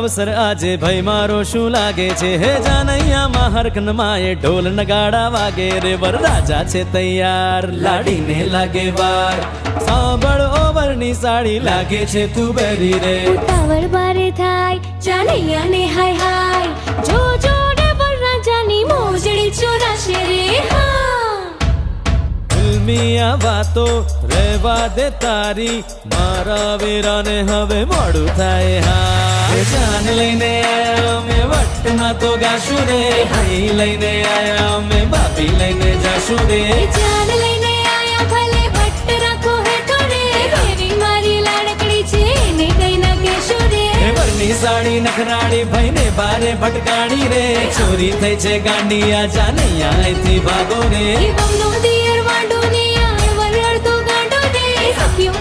अवसर आजे भाई मारो शू लागे छे हे जानैया માં હરકન માએ ઢોલ નગાડા વાગે રે વરરાજા છે તૈયાર લાડીને લાગે વાર સાંભળ ઓવરની સાડી લાગે છે તું બેરી રે ઉતાવળ બારે થાય જાનૈયાને હાય હાય જો જો ને વરરાજાની મોજડી ચોરાશે રે હા ફિલ્મિયા વાતો રહેવા દે તારી મારા વીરાને હવે મોડું થાય હા જાન લઈને આયા મેં વટમાં તો ગાશું રે ભાઈ લઈને આયા મેં બાપી લઈને જાશું રે જાન લઈને આયા ભલે ભટ્ટ રાખો હેઠો રે ફેરી મારી લાડકડી છે એને કઈ ના કહેશો રે વરની સાડી નખરાડી ભાઈને બારે ભટકાડી રે ચોરી થઈ છે ગાંડિયા જાનૈયા અહીંથી ભાગો રે બમનો દિયર વાંડો ને આ વરડ તો ગાંડો રે સખીઓ